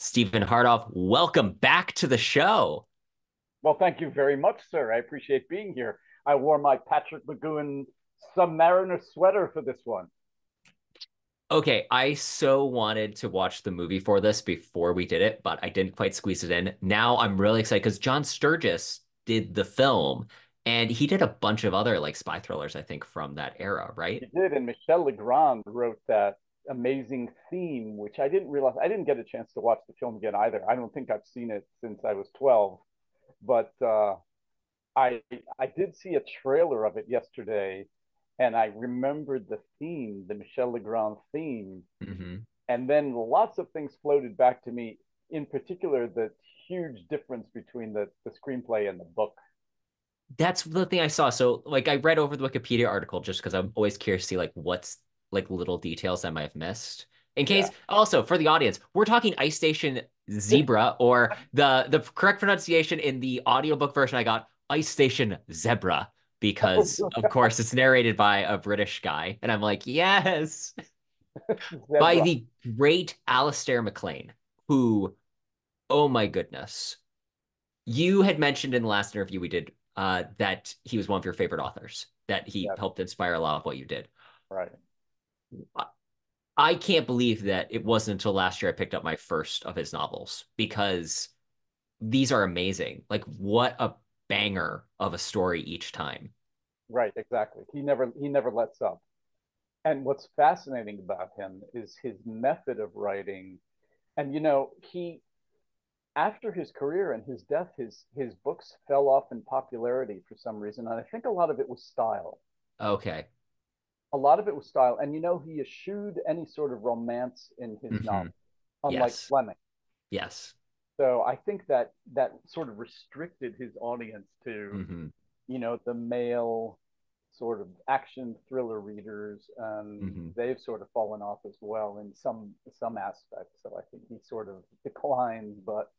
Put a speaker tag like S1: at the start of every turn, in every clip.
S1: Steven Hartov, welcome back to the show.
S2: Well, thank you very much, sir. I appreciate being here. I wore my Patrick McGowan Submariner sweater for this one.
S1: Okay, I so wanted to watch the movie for this before we did it, but I didn't quite squeeze it in. Now I'm really excited because John Sturges did the film, and he did a bunch of other like spy thrillers, I think, from that era,
S2: He
S1: right?
S2: did, and Michel Legrand wrote that amazing theme, which I didn't realize. I didn't get a chance to watch the film again either. I don't think I've seen it since I was 12, but I I did see a trailer of it yesterday, and I remembered the theme, the Michel Legrand theme,
S1: hmm
S2: and then lots of things floated back to me. In particular, the huge difference between the screenplay and the book.
S1: That's the thing I saw. So, like, I read over the Wikipedia article just because I'm always curious to see like what's like little details I might have missed. In
S2: Yeah.
S1: case, also for the audience, we're talking Ice Station Zebra, or the correct pronunciation in the audiobook version I got, Ice Station Zebra, because of course it's narrated by a British guy, and I'm like, yes, by
S2: Zebra.
S1: the great Alistair MacLean, who, oh my goodness. You had mentioned in the last interview we did that he was one of your favorite authors, that he
S2: Yeah,
S1: helped inspire a lot of what you did.
S2: right.
S1: I can't believe that it wasn't until last year I picked up my first of his novels because these are amazing. Like, what a banger of a story each time.
S2: Right, exactly. He never lets up. And what's fascinating about him is his method of writing. And he after his career and his death, his books fell off in popularity for some reason. And I think a lot of it was style.
S1: Okay.
S2: A lot of it was style. And he eschewed any sort of romance in his
S1: hmm
S2: novel, unlike
S1: Yes.
S2: Fleming.
S1: Yes.
S2: So I think that sort of restricted his audience to,
S1: hmm
S2: the male sort of action thriller readers, and
S1: hmm
S2: they've sort of fallen off as well in some aspects. So I think he sort of declined. But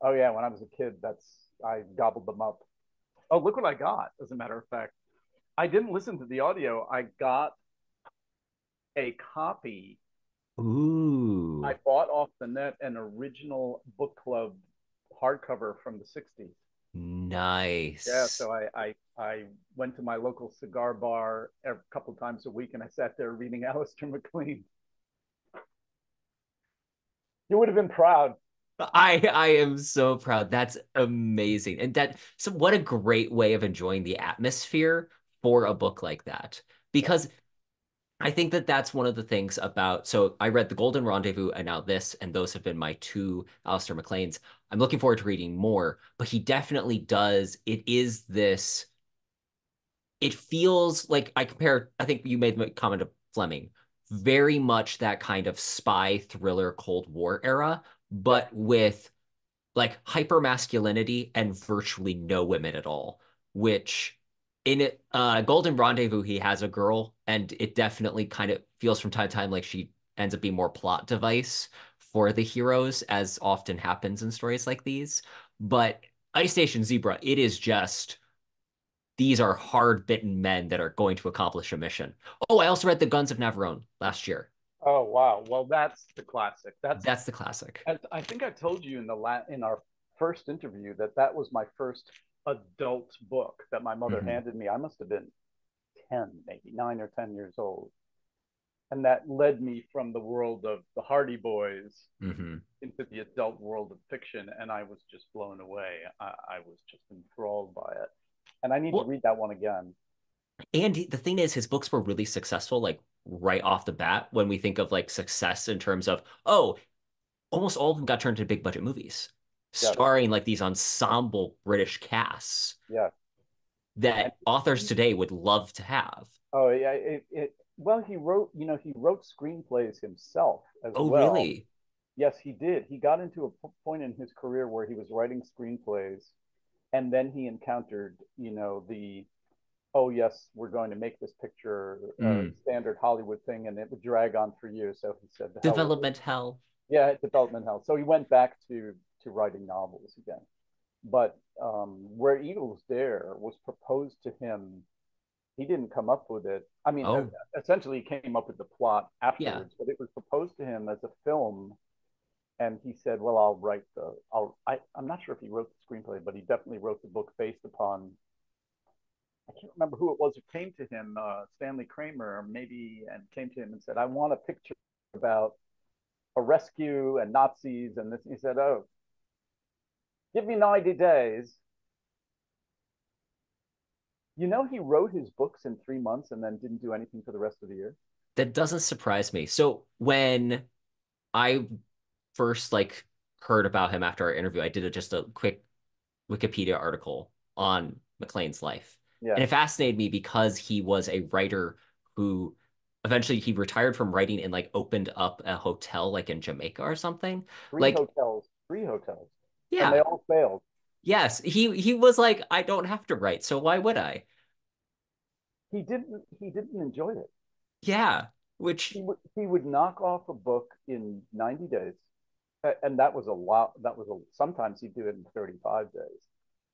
S2: oh yeah, when I was a kid, that's I gobbled them up. Oh, look what I got! As a matter of fact, I didn't listen to the audio. I got a copy. I
S1: Ooh,
S2: bought off the net an original book club hardcover from the '60s. Yeah,
S1: nice.
S2: so I went to my local cigar bar a couple times a week, and I sat there reading Alistair MacLean. You would have been proud.
S1: I am so proud. That's amazing. And that so what a great way of enjoying the atmosphere for a book like that.
S2: Yeah,
S1: Because I think that that's one of the things about so I read The Golden Rendezvous and now this, and those have been my two Alistair MacLeans. I'm looking forward to reading more, but he definitely does. It is this, it feels like I think you made the comment of Fleming, very much that kind of spy thriller Cold War era,
S2: yeah,
S1: but with like hyper masculinity and virtually no women at all. Which in it, Golden Rendezvous, he has a girl, and it definitely kind of feels from time to time like she ends up being more plot device for the heroes, as often happens in stories like these. But Ice Station Zebra, it is just these are hard bitten men that are going to accomplish a mission. Oh, I also read The Guns of Navarone last year.
S2: Oh wow. Well, that's the classic. That's
S1: That's the classic.
S2: I think I told you in our first interview that was my first adult book that my mother
S1: hmm
S2: handed me. I must have been 10, maybe 9 or 10 years old, and that led me from the world of the Hardy Boys
S1: hmm
S2: into the adult world of fiction, and I was just blown away. I was just enthralled by it, and I need to
S1: Well,
S2: read that one again.
S1: and the thing is, his books were really successful, like right off the bat, when we think of like success in terms of, oh, almost all of them got turned into big budget movies,
S2: Yes,
S1: starring like these ensemble British casts
S2: yes, and
S1: that authors
S2: he,
S1: today would love to have.
S2: oh yeah, well, he wrote screenplays himself as
S1: Oh,
S2: well.
S1: really?
S2: Yes, he did. He got into a point in his career where he was writing screenplays, and then he encountered, the oh yes, we're going to make this picture
S1: Mm.
S2: standard Hollywood thing, and it would drag on for years. So he said, "The hell with it."
S1: Development hell.
S2: Yeah, development hell. So he went back to writing novels again. But Where Eagles Dare was proposed to him. He didn't come up with it. I mean,
S1: Oh,
S2: essentially, he came up with the plot
S1: yeah.
S2: afterwards, but it was proposed to him as a film And he said, "Well, I'll write the. I'm not sure if he wrote the screenplay, but he definitely wrote the book based upon. I can't remember who it was who came to him, Stanley Kramer, maybe, and came to him and said, I want a picture about a rescue and Nazis and this. He said, "Oh, give me 90 days." You know, he wrote his books in 3 months and then didn't do anything for the rest of the year.
S1: That doesn't surprise me. So when I first like heard about him after our interview, I did just a quick Wikipedia article on MacLean's life. And
S2: Yeah,
S1: it fascinated me because he was a writer who eventually he retired from writing and like opened up a hotel like in Jamaica or something. Like,
S2: three hotels, and they
S1: yeah,
S2: all failed.
S1: yes, he was like, I don't have to write, so why would I?
S2: He didn't enjoy it.
S1: Yeah, which
S2: He would knock off a book in 90 days, and that was a lot. Sometimes he'd do it in 35 days.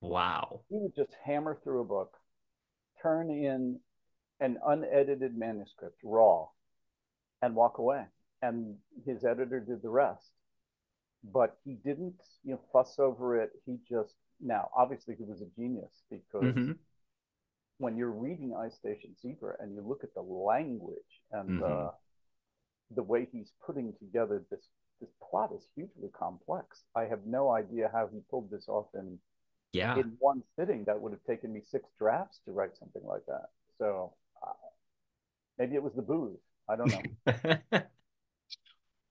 S1: wow.
S2: He would just hammer through a book, turn in an unedited manuscript raw, and walk away. And his editor did the rest. But he didn't, fuss over it. He just now obviously he was a genius because
S1: Hmm.
S2: when you're reading Ice Station Zebra and you look at the language and
S1: Hmm.
S2: the way he's putting together this plot is hugely complex. I have no idea how he pulled this off
S1: Yeah.
S2: in one sitting. That would have taken me 6 drafts to write something like that. So maybe it was the booze. I don't know.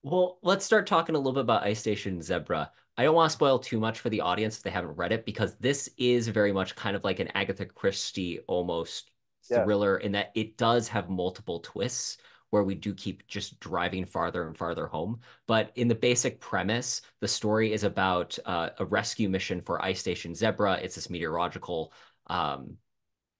S1: Well, let's start talking a little bit about Ice Station Zebra. I don't want to spoil too much for the audience if they haven't read it, because this is very much kind of like an Agatha Christie almost
S2: Yes,
S1: thriller in that it does have multiple twists where we do keep just driving farther and farther home. But in the basic premise, the story is about a rescue mission for Ice Station Zebra. It's this meteorological um,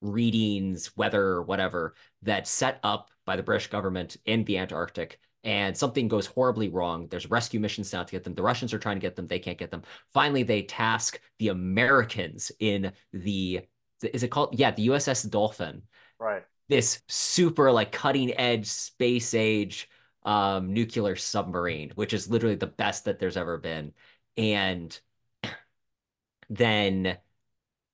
S1: readings, weather, whatever, that's set up by the British government in the Antarctic. And something goes horribly wrong. There's rescue missions down to get them. The Russians are trying to get them. They can't get them. Finally, they task the Americans in is it called? Yeah, the USS Dolphin.
S2: right,
S1: This super like cutting edge space age nuclear submarine, which is literally the best that there's ever been. And then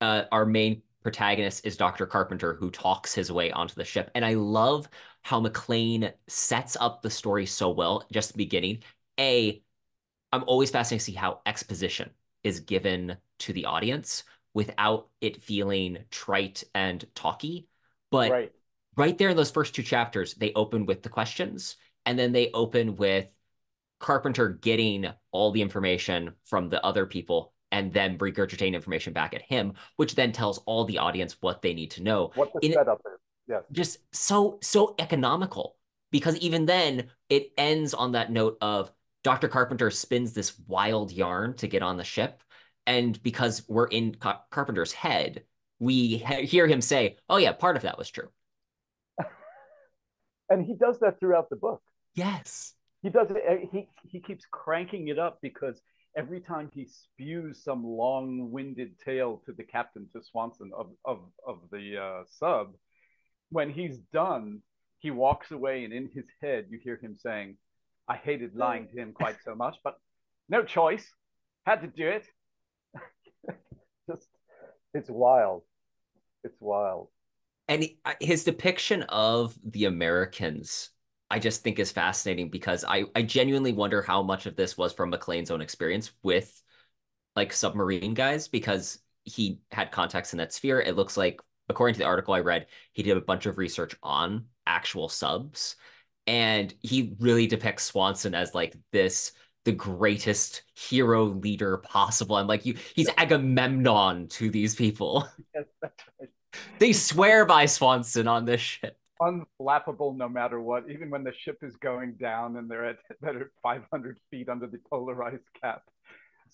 S1: our main protagonist is Dr. Carpenter, who talks his way onto the ship. And I love how MacLean sets up the story so well, just the beginning. A, I'm always fascinated to see how exposition is given to the audience without it feeling trite and talky. But
S2: right.
S1: right there in those first two chapters, they open with the questions, and then they open with Carpenter getting all the information from the other people and then regurgitating information back at him, which then tells all the audience what they need to know.
S2: What the
S1: In
S2: setup is. Yes,
S1: just so economical, because even then it ends on that note of Dr. Carpenter spins this wild yarn to get on the ship, and because we're in Carpenter's head, we hear him say, "Oh yeah, part of that was true."
S2: and he does that throughout the book.
S1: Yes.
S2: He does it. He keeps cranking it up because every time he spews some long-winded tale to the captain, to Swanson of the sub, when he's done, he walks away, and in his head, you hear him saying, "I hated lying to him quite so much, but no choice, had to do it." Just, it's wild. It's wild.
S1: And his depiction of the Americans, I just think is fascinating because I genuinely wonder how much of this was from McLean's own experience with like submarine guys, because he had contacts in that sphere. It looks like, according to the article I read, he did a bunch of research on actual subs, and he really depicts Swanson as like the greatest hero leader possible. I'm like, he's Agamemnon to these people.
S2: Yes, that's right.
S1: They
S2: He's
S1: swear by Swanson on this ship.
S2: unflappable no matter what. Even when the ship is going down and they're at 500 feet under the polarized cap,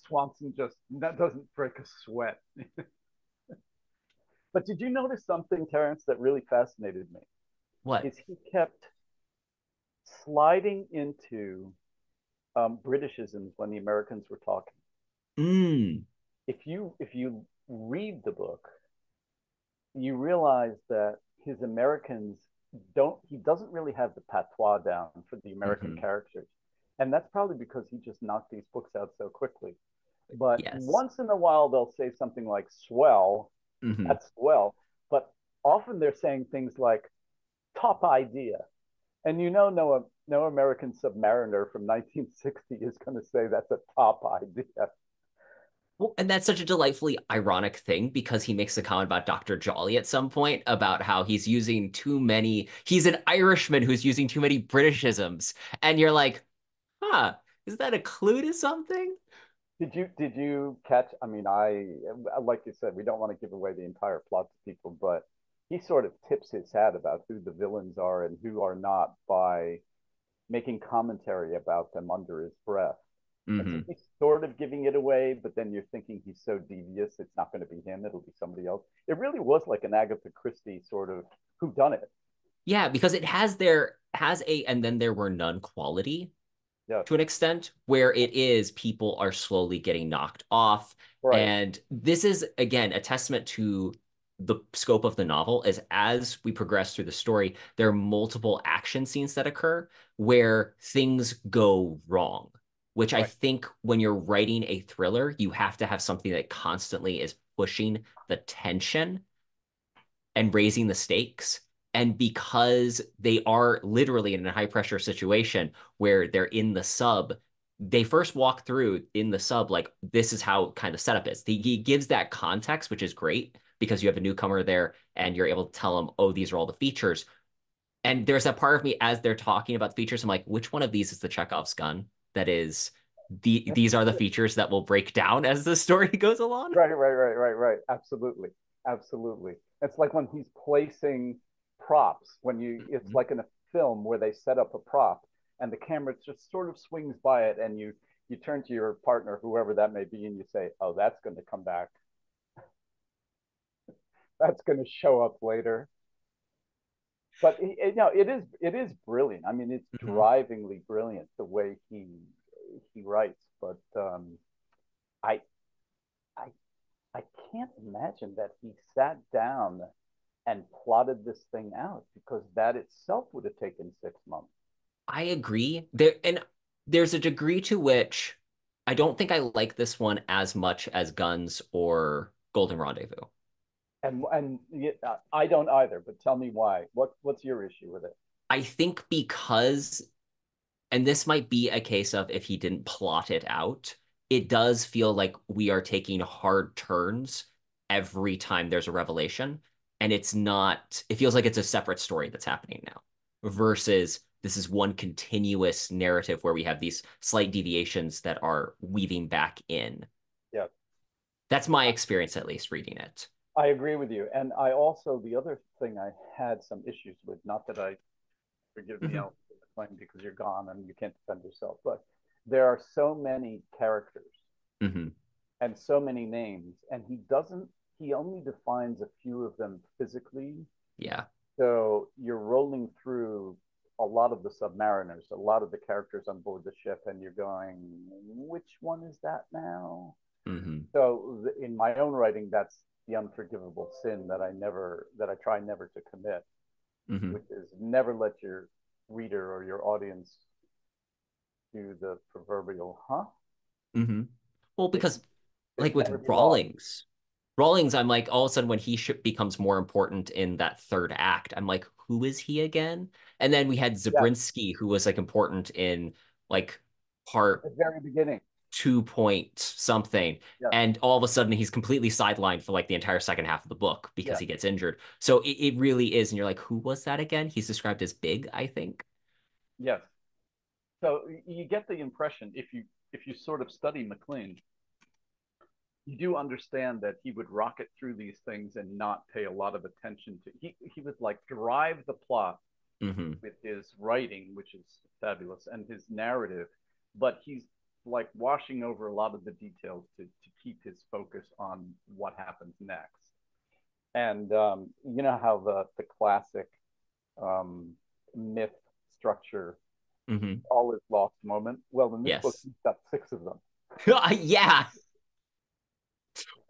S2: Swanson just that doesn't break a sweat. But did you notice something, Terrence, that really fascinated me?
S1: What?
S2: Is he kept sliding into Britishisms when the Americans were talking.
S1: Mm.
S2: If you read the book, you realize that his Americans don't. He doesn't really have the patois down for the American
S1: Hmm.
S2: characters, And that's probably because he just knocked these books out so quickly. But
S1: Yes.
S2: once in a while, they'll say something like swell,
S1: Hmm.
S2: that's swell. But often they're saying things like top idea. And no American Submariner from 1960 is going to say that's a top idea.
S1: Well, and that's such a delightfully ironic thing because he makes a comment about Dr. Jolly at some point about how he's using too many, he's an Irishman who's using too many Britishisms. And you're like, huh, is that a clue to something?
S2: Did you catch? I mean, I like you said, we don't want to give away the entire plot to people, but he sort of tips his hat about who the villains are and who are not by making commentary about them under his breath. And so
S1: Hmm.
S2: he's sort of giving it away, but then you're thinking he's so devious, it's not going to be him, it'll be somebody else. It really was like an Agatha Christie sort of who done it.
S1: Yeah, because it has a and then there were none quality
S2: Yes.
S1: to an extent where it is people are slowly getting knocked off.
S2: Right.
S1: And this is, again, a testament to the scope of the novel is as we progress through the story, there are multiple action scenes that occur where things go wrong, which I
S2: Right.
S1: think when you're writing a thriller, you have to have something that constantly is pushing the tension and raising the stakes. And because they are literally in a high pressure situation where they're in the sub, they first walk through in the sub, like, this is how kind of setup is. He gives that context, which is great because you have a newcomer there and you're able to tell them, oh, these are all the features. And there's that part of me as they're talking about the features, I'm like, which one of these is the Chekhov's gun? That is, these are the features that will break down as the story goes along.
S2: Right. Absolutely. Absolutely. It's like when he's placing props, it's like in a film where they set up a prop and the camera just sort of swings by it and you turn to your partner, whoever that may be, and you say, oh, that's going to come back. That's going to show up later. But it is brilliant. I mean, it's
S1: Mhm.
S2: drivingly brilliant the way he writes. But I I I can't imagine that he sat down and plotted this thing out because that itself would have taken 6 months.
S1: I agree. There's a degree to which I don't think I like this one as much as Guns or Golden Rendezvous.
S2: And I don't either. But tell me why. What's your issue with it?
S1: I think because, and this might be a case of if he didn't plot it out, it does feel like we are taking hard turns every time there's a revelation. And it's not, it feels like it's a separate story that's happening now versus this is one continuous narrative where we have these slight deviations that are weaving back in.
S2: Yeah,
S1: That's my experience, at least, reading it.
S2: I agree with you. And I also the other thing I had some issues with, not that I forgive me,
S1: Hmm.
S2: Alistair MacLean, because you're gone and you can't defend yourself, but there are so many characters
S1: Hmm.
S2: and so many names, and he only defines a few of them physically.
S1: Yeah.
S2: So you're rolling through a lot of the submariners, a lot of the characters on board the ship, and you're going, which one is that now?
S1: Hmm.
S2: So in my own writing, that's the unforgivable sin that I try never to commit,
S1: Hmm.
S2: which is never let your reader or your audience do the proverbial, huh?
S1: Hmm. Well,
S2: It's
S1: because
S2: it's
S1: like
S2: better
S1: with
S2: be lost.
S1: Rawlings, I'm like, all of a sudden when becomes more important in that third act, I'm like, who is he again? And then we had
S2: Yeah,
S1: Zabriskie, who was like important in like
S2: at
S1: part
S2: the very beginning.
S1: 2 point something.
S2: Yeah,
S1: And all of a sudden he's completely sidelined for like the entire second half of the book because
S2: yeah,
S1: he gets injured. So it really is. And you're like, who was that again? He's described as big, I think.
S2: yes. So you get the impression if you sort of study MacLean, you do understand that he would rocket through these things and not pay a lot of attention to. He would like drive the plot
S1: Hmm.
S2: with his writing, which is fabulous, and his narrative, but he's like washing over a lot of the details to keep his focus on what happens next. And you know how the classic um, myth structure,
S1: Hmm.
S2: all is lost moment. Well, in this book,
S1: Yes.
S2: he's got six of them.
S1: Yeah.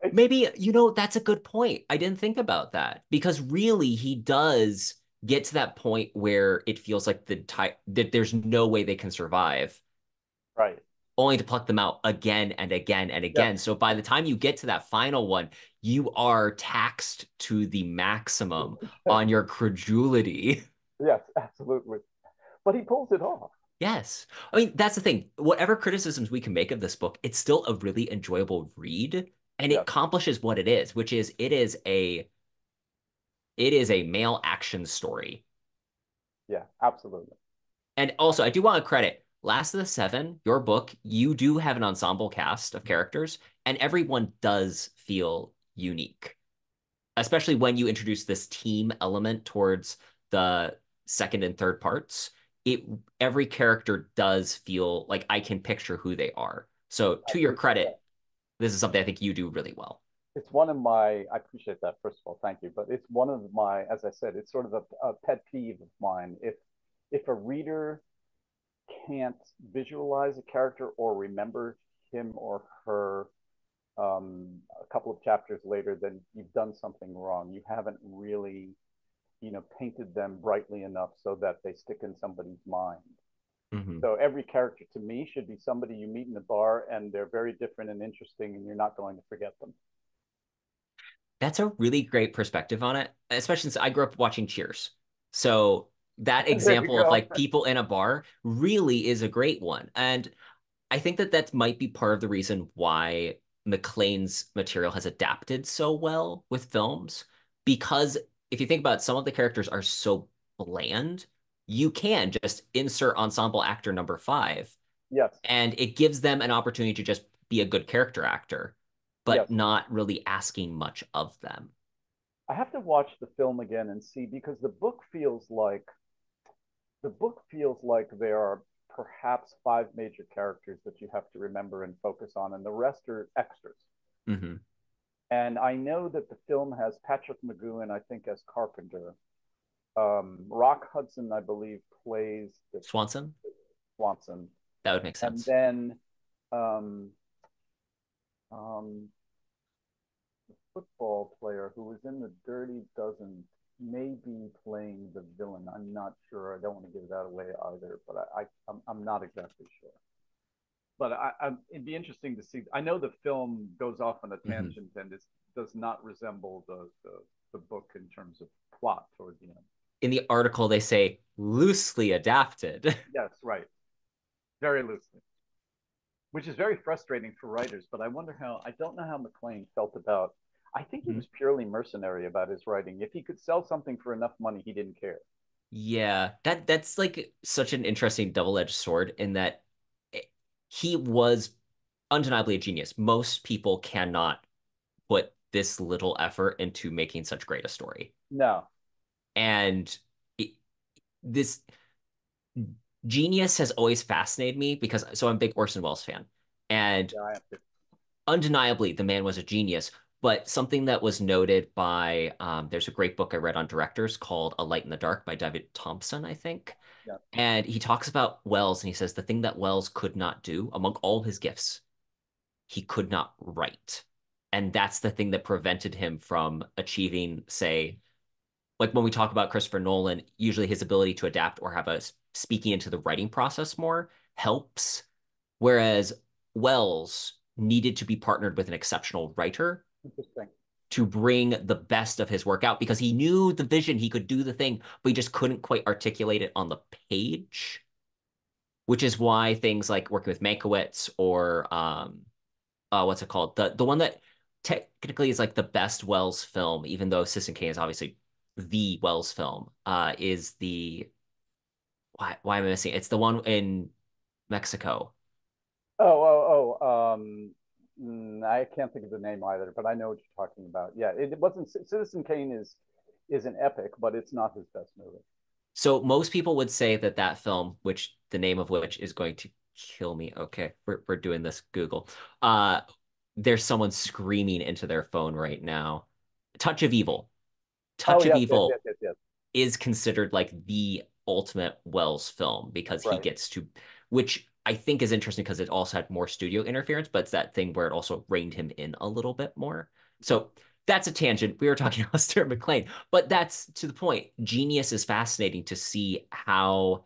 S2: It's
S1: Maybe, that's a good point. I didn't think about that because really he does get to that point where it feels like that there's no way they can survive.
S2: Right.
S1: only to pluck them out again and again and
S2: Yes.
S1: again. So by the time you get to that final one, you are taxed to the maximum on your credulity.
S2: Yes, absolutely. But he pulls it off.
S1: Yes. I mean, that's the thing. Whatever criticisms we can make of this book, it's still a really enjoyable read, and it
S2: Yes.
S1: accomplishes what it is, which is it is a male action story.
S2: Yeah, absolutely.
S1: And also, I do want to credit Last of the Seven, your book, you do have an ensemble cast of characters, and everyone does feel unique, especially when you introduce this team element towards the second and third parts. It every character does feel like I can picture who they are. So
S2: I
S1: to your
S2: appreciate that.
S1: credit, this is something I think you do really well.
S2: It's one of my, I appreciate that, first of all, thank you. But it's one of my, as I said, it's sort of a pet peeve of mine. If a reader can't visualize a character or remember him or her a couple of chapters later, then you've done something wrong. You haven't really, painted them brightly enough so that they stick in somebody's mind.
S1: Mhm.
S2: So every character to me should be somebody you meet in a bar and they're very different and interesting and you're not going to forget them.
S1: That's a really great perspective on it, especially since I grew up watching Cheers. So that
S2: There you
S1: example of
S2: go.
S1: like people in a bar really is a great one. And I think that that might be part of the reason why MacLean's material has adapted so well with films. Because if you think about it, some of the characters are so bland, you can just insert ensemble actor number five,
S2: Yes.
S1: and it gives them an opportunity to just be a good character actor, but
S2: Yes.
S1: not really asking much of them.
S2: I have to watch the film again and see because the book feels like there are perhaps five major characters that you have to remember and focus on, and the rest are extras.
S1: Hmm.
S2: And I know that the film has Patrick McGowan, I think, as Carpenter. Rock Hudson, I believe, plays the
S1: Swanson,
S2: Swanson,
S1: that would make
S2: and
S1: sense.
S2: then um, um, the football player who was in the Dirty Dozen may be playing the villain. I'm not sure. I don't want to give that away either, but I'm not exactly sure. But it'd be interesting to see. I know the film goes off on a
S1: Hmm.
S2: tangent and it does not resemble the book in terms of plot toward the end.
S1: In the article, they say loosely adapted.
S2: Yes, right. Very loosely, which is very frustrating for writers. But I don't know how MacLean felt about. I think he was purely mercenary about his writing. If he could sell something for enough money, he didn't care.
S1: Yeah, that's like such an interesting double-edged sword in that he was undeniably a genius. Most people cannot put this little effort into making such great a story.
S2: No.
S1: And it, this genius has always fascinated me because so I'm a big Orson Welles fan. And
S2: Yeah, I have to.
S1: undeniably, the man was a genius. But something that was noted by there's a great book I read on directors called A Light in the Dark by David Thompson, I think.
S2: Yeah.
S1: And he talks about Wells and he says the thing that Wells could not do among all his gifts, he could not write. And that's the thing that prevented him from achieving, say, like when we talk about Christopher Nolan, usually his ability to adapt or have a speaking into the writing process more helps. Whereas Wells needed to be partnered with an exceptional writer
S2: Interesting.
S1: to bring the best of his work out because he knew the vision, he could do the thing, but he just couldn't quite articulate it on the page, which is why things like working with Mankiewicz or what's it called? The one that technically is like the best Wells film, even though Citizen Kane is obviously the Wells film, is the why am I missing it? It's the one in Mexico.
S2: I can't think of the name either, but I know what you're talking about. Yeah, it wasn't Citizen Kane is an epic, but it's not his best movie.
S1: So most people would say that that film, which the name of which is going to kill me. Okay, we're doing this Google. Uh, there's someone screaming into their phone right now. Touch of Evil.
S2: Oh
S1: Touch of
S2: yes, yes, yes,
S1: Evil
S2: yes, yes.
S1: is considered like the ultimate Wells film because he
S2: Right.
S1: gets to, which I think is interesting because it also had more studio interference, but it's that thing where it also reined him in a little bit more.
S2: Yeah.
S1: So that's a tangent. We were talking about Alistair MacLean, but that's to the point. Genius is fascinating to see how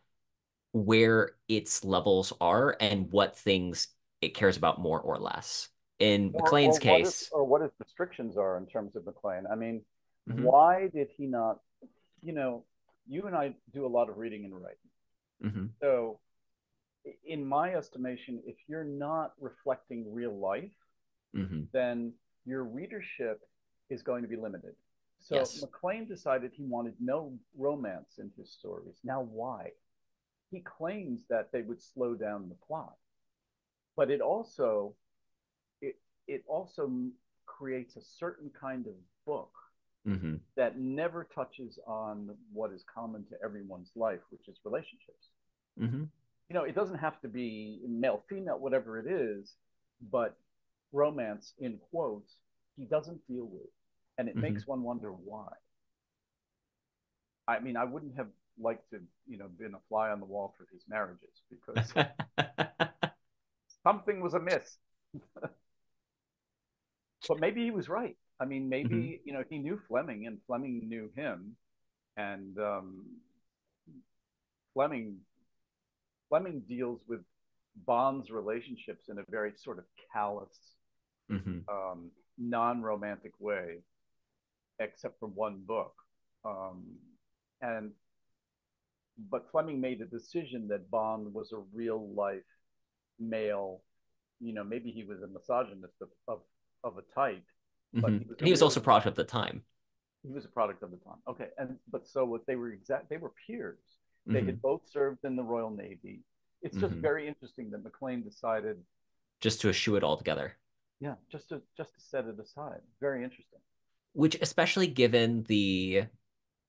S1: where its levels are and what things it cares about more or less. In
S2: or
S1: MacLean's case,
S2: what his restrictions are in terms of MacLean. I mean,
S1: mhm,
S2: why did he not? You know, you and I do a lot of reading and writing.
S1: mhm,
S2: So, in my estimation, if you're not reflecting real life,
S1: mhm,
S2: then your readership is going to be limited. So
S1: yes,
S2: MacLean decided he wanted no romance in his stories. Now, why? He claims that they would slow down the plot, but it it also creates a certain kind of book
S1: mhm,
S2: that never touches on what is common to everyone's life, which is relationships.
S1: mhm,
S2: It doesn't have to be male, female, whatever it is, but romance in quotes, he doesn't deal with. And it
S1: mhm.
S2: makes one wonder why. I mean, I wouldn't have liked to, been a fly on the wall for his marriages because something was amiss. But maybe he was right. I mean,
S1: Mhm,
S2: maybe, he knew Fleming and Fleming knew him. And Fleming Fleming deals with Bond's relationships in a very sort of callous,
S1: mhm.
S2: non-romantic way, except for one book. Um, and but Fleming made a decision that Bond was a real life male. Maybe he was a misogynist of a type, but
S1: Hmm.
S2: he was
S1: And
S2: a
S1: he was
S2: real
S1: also a
S2: guy.
S1: product of the time.
S2: He was a product of the time. Okay, and but so what they were peers. They
S1: Hmm.
S2: had both served in the Royal Navy. It's just
S1: Hmm.
S2: very interesting that MacLean decided,
S1: Just to eschew it altogether.
S2: yeah, just to set it aside. Very interesting.
S1: Which, especially given the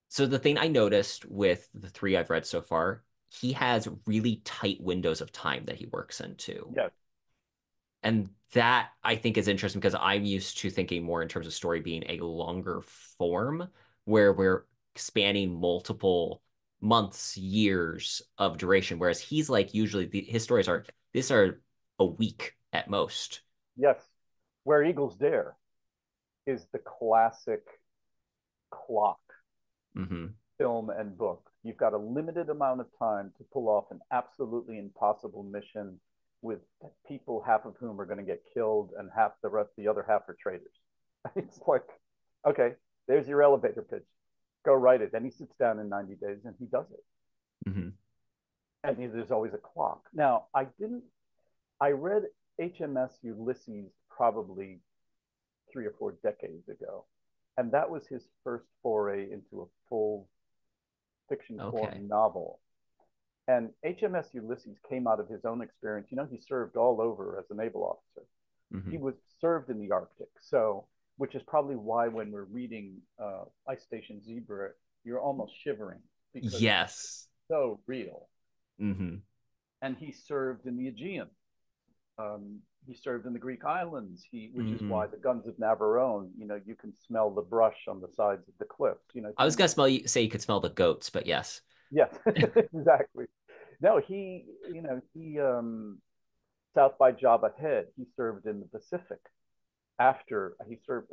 S1: so the thing I noticed with the three I've read so far, he has really tight windows of time that he works into.
S2: Yes,
S1: And that I think is interesting because I'm used to thinking more in terms of story being a longer form where we're spanning multiple months, years of duration. Whereas he's like usually his stories are these are a week at most.
S2: yes. Where Eagles Dare is the classic clock
S1: Hmm.
S2: film and book. You've got a limited amount of time to pull off an absolutely impossible mission with people, half of whom are going to get killed, and the other half are traitors. It's like, okay, there's your elevator pitch. Go write it. Then he sits down in 90 days and he does it.
S1: Hmm.
S2: And there's always a clock. Now, I read HMS Ulysses probably 3 or 4 decades ago. And that was his first foray into a full fiction
S1: Okay.
S2: form novel. And HMS Ulysses came out of his own experience. He served all over as a naval officer. He
S1: Hmm.
S2: was served in the Arctic. So, which is probably why when we're reading Ice Station Zebra, you're almost shivering because it's
S1: Yes.
S2: so real.
S1: Hmm.
S2: And he served in the Aegean. He served in the Greek islands. Which is why
S1: Mm.
S2: the guns of Navarone, you can smell the brush on the sides of the cliffs.
S1: I was gonna say you could smell the goats, but yes.
S2: Yes, exactly. No, he South by Java Head. He served in the Pacific. After he served,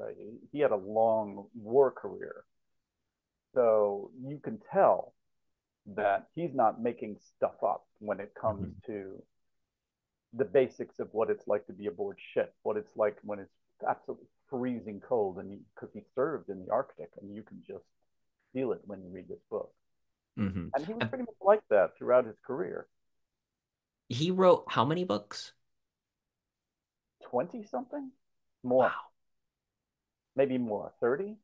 S2: he had a long war career, so you can tell that he's not making stuff up when it comes
S1: Hmm.
S2: to the basics of what it's like to be aboard ship, what it's like when it's absolutely freezing cold, and because he served in the Arctic, and you can just feel it when you read this book.
S1: Hmm.
S2: And he was pretty much like that throughout his career.
S1: He wrote how many books?
S2: 20 something more,
S1: Wow.
S2: maybe more, 30,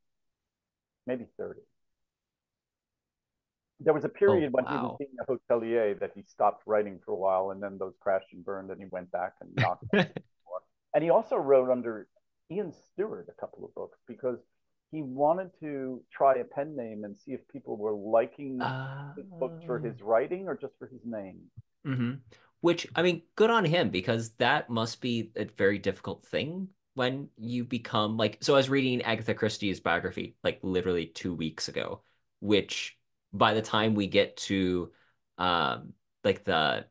S2: maybe 30. There was a
S1: Oh,
S2: period when he was
S1: wow.
S2: being a hotelier that he stopped writing for a while, and then those crashed and burned, and he went back and knocked out more. And he also wrote under Ian Stewart a couple of books because he wanted to try a pen name and see if people were liking
S1: Uh,
S2: his books for his writing or just for his name.
S1: hmm. Which, I mean, good on him because that must be a very difficult thing when you become like. So I was reading Agatha Christie's biography like literally 2 weeks ago, which by the time we get to like the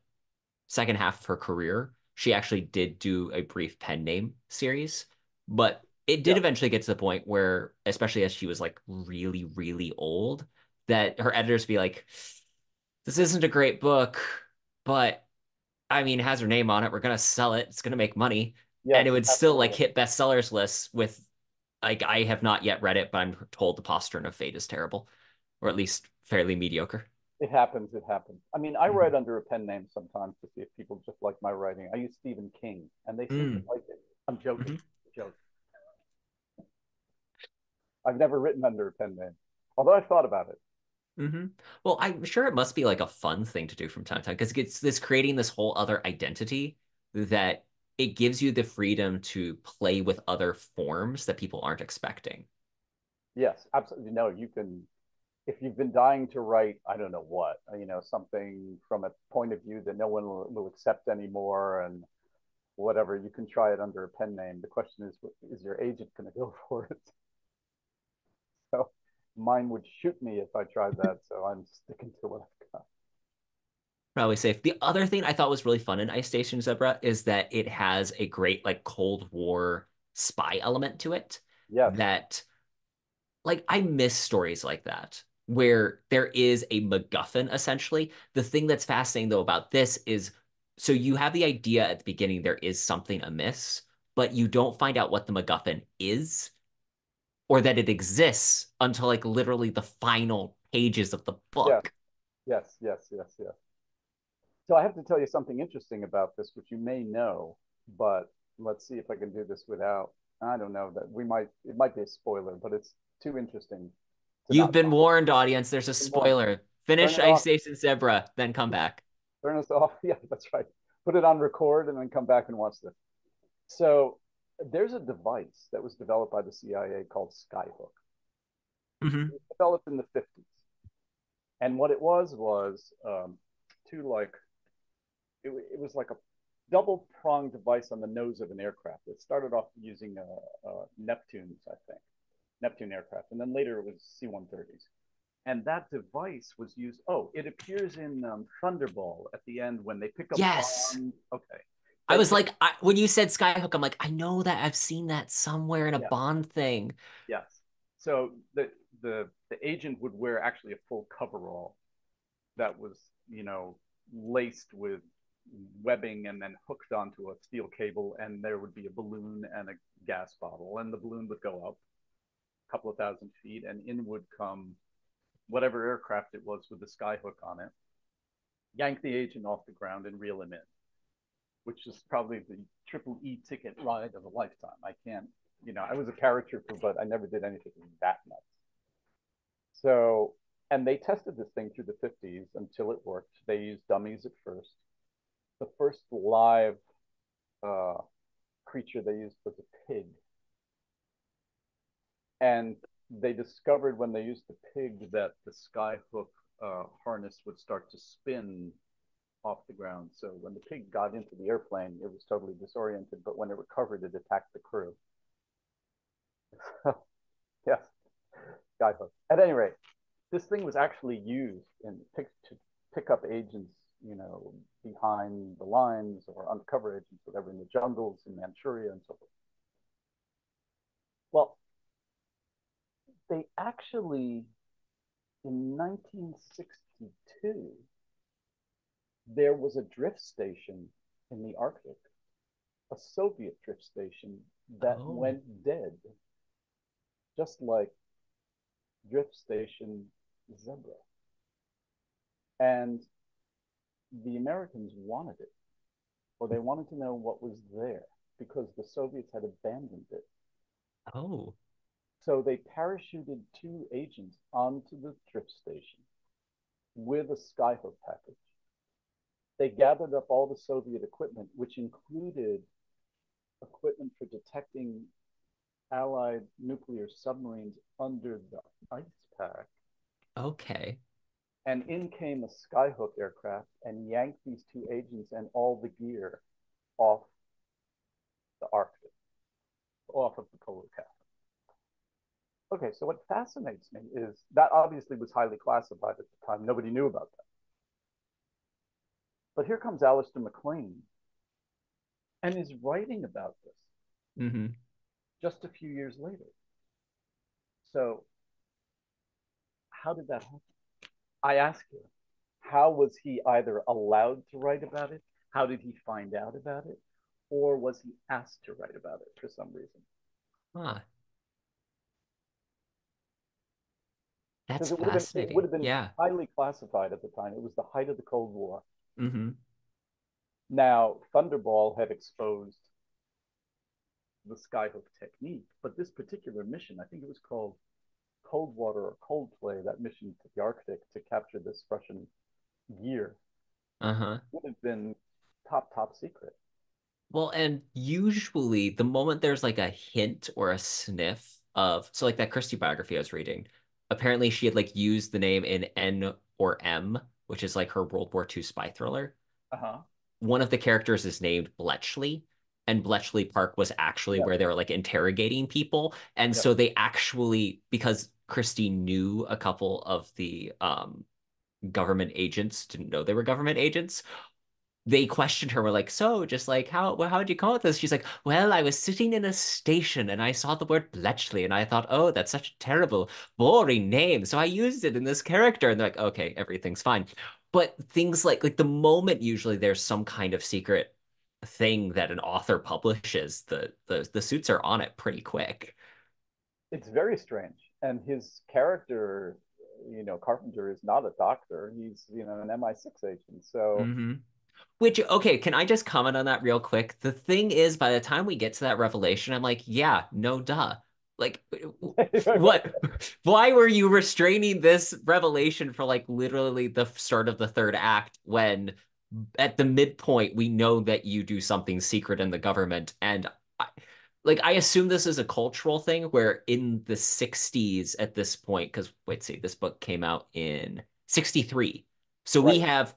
S1: second half of her career, she actually did do a brief pen name series, but it did
S2: Yeah,
S1: eventually get to the point where, especially as she was like really old, that her editors be like, "This isn't a great book. but I mean, it has her name on it. We're gonna sell it. It's gonna make money, and it
S2: Yes,
S1: would still like
S2: absolutely.
S1: hit bestsellers lists with like I have not yet read it, but I'm told the Postern of Fate is terrible, or at least fairly mediocre.
S2: It happens. It happens. I mean, I
S1: Mhm.
S2: write under a pen name sometimes to see if people just like my writing. I use Stephen King, and they seem to
S1: Mm.
S2: like it. I'm joking.
S1: Mhm.
S2: Joke. I've never written under a pen name, although I thought about it.
S1: Mhm. Well, I'm sure it must be like a fun thing to do from time to time because it's this creating this whole other identity that it gives you the freedom to play with other forms that people aren't expecting.
S2: Yes, absolutely. No, you can. If you've been dying to write, I don't know what, something from a point of view that no one will accept anymore, and whatever, you can try it under a pen name. The question is your agent going to go for it? So mine would shoot me if I tried that. So I'm sticking to what I've got.
S1: Probably safe. The other thing I thought was really fun in Ice Station Zebra is that it has a great like Cold War spy element to it
S2: Yes,
S1: that like I miss stories like that where there is a MacGuffin essentially. The thing that's fascinating though about this is so you have the idea at the beginning there is something amiss, but you don't find out what the MacGuffin is or that it exists until like literally the final pages of the
S2: yes,
S1: book.
S2: yes, yes, yes, yes. So I have to tell you something interesting about this, which you may know, but let's see if I can do this without. I don't know that we might. It might be a spoiler, but it's too interesting to
S1: You've
S2: not
S1: been warned, audience. There's a
S2: talk.
S1: spoiler.
S2: Turn
S1: Finish
S2: it
S1: Ice
S2: off.
S1: Station Zebra, then come back.
S2: Turn us off. Yeah, that's right. Put it on record and then come back and watch this. So there's a device that was developed by the CIA called Skyhook. It
S1: Hmm.
S2: was developed in the 50s. And what it was two like it was like a double pronged device on the nose of an aircraft. It started off using Neptunes, I think, Neptune aircraft, and then later it was C-130s. And that device was used. Oh, it appears in Thunderball at the end when they pick up
S1: Yes.
S2: bombs. Okay,
S1: I
S2: that
S1: was like, when you said Skyhook, I'm like, I know that I've seen that somewhere in a
S2: yeah,
S1: Bond thing.
S2: yes. So the agent would wear actually a full coverall that was laced with webbing and then hooked onto a steel cable, and there would be a balloon and a gas bottle, and the balloon would go up a couple of thousand feet, and in would come whatever aircraft it was with the skyhook on it, yank the agent off the ground and reel him in, which is probably the triple E ticket ride of a lifetime. I can't, I was a paratrooper, but I never did anything that nuts. So, and they tested this thing through the 50s until it worked. They used dummies at first. The first live uh, creature they used was a pig. And they discovered when they used the pig that the skyhook harness would start to spin off the ground. So when the pig got into the airplane, it was totally disoriented, but when it recovered, it attacked the crew. Yes, skyhook. At any rate, this thing was actually used to pick up agents, behind the lines or undercover agents, whatever, in the jungles in Manchuria and so forth. Well, they actually, in 1962, there was a drift station in the Arctic, a Soviet drift station that
S1: Oh,
S2: went dead, just like drift station Zebra. And the Americans wanted it, or they wanted to know what was there because the Soviets had abandoned it.
S1: oh,
S2: So they parachuted two agents onto the drift station with a skyhook package. They gathered up all the Soviet equipment, which included equipment for detecting Allied nuclear submarines under the ice pack.
S1: okay.
S2: And in came a skyhook aircraft and yanked these two agents and all the gear off the Arctic, off of the polar cap. Okay, so what fascinates me is that obviously was highly classified at the time. Nobody knew about that. But here comes Alistair MacLean and is writing about this
S1: Hmm.
S2: just a few years later. So how did that happen? I ask you, how was he either allowed to write about it? How did he find out about it? Or was he asked to write about it for some reason?
S1: Huh. That's
S2: Because it would
S1: fascinating.
S2: have been
S1: Yeah.
S2: highly classified at the time. It was the height of the Cold War.
S1: Hmm.
S2: Now, Thunderball had exposed the skyhook technique, but this particular mission, I think it was called Coldwater or Coldplay, that mission to the Arctic to capture this Russian gear,
S1: Uh-huh.
S2: would have been top secret.
S1: Well, and usually the moment there's like a hint or a sniff of, so like that Christie biography I was reading, apparently she had like used the name in N or M, which is like her World War II spy thriller.
S2: Uh huh.
S1: One of the characters is named Bletchley, and Bletchley Park was actually
S2: Yep.
S1: where they were like interrogating people. And
S2: Yep.
S1: so they actually, because Christie knew a couple of the government agents, didn't know they were government agents, they questioned her. We're like, so just like how'd you come with this? She's like, well, I was sitting in a station and I saw the word Bletchley and I thought, oh, that's such a terrible, boring name. So I used it in this character. And they're like, okay, everything's fine. But things like the moment usually there's some kind of secret thing that an author publishes, the suits are on it pretty quick.
S2: It's very strange. And his character, Carpenter is not a doctor. He's, an MI6 agent. So,
S1: Hmm. Which, okay, can I just comment on that real quick? The thing is, by the time we get to that revelation, I'm like, yeah, no duh. Like,
S2: right,
S1: what? Why were you restraining this revelation for like literally the start of the third act when at the midpoint we know that you do something secret in the government? And I, I assume this is a cultural thing where in the 60s at this point, because wait, see, this book came out in 63. So we
S2: right,
S1: have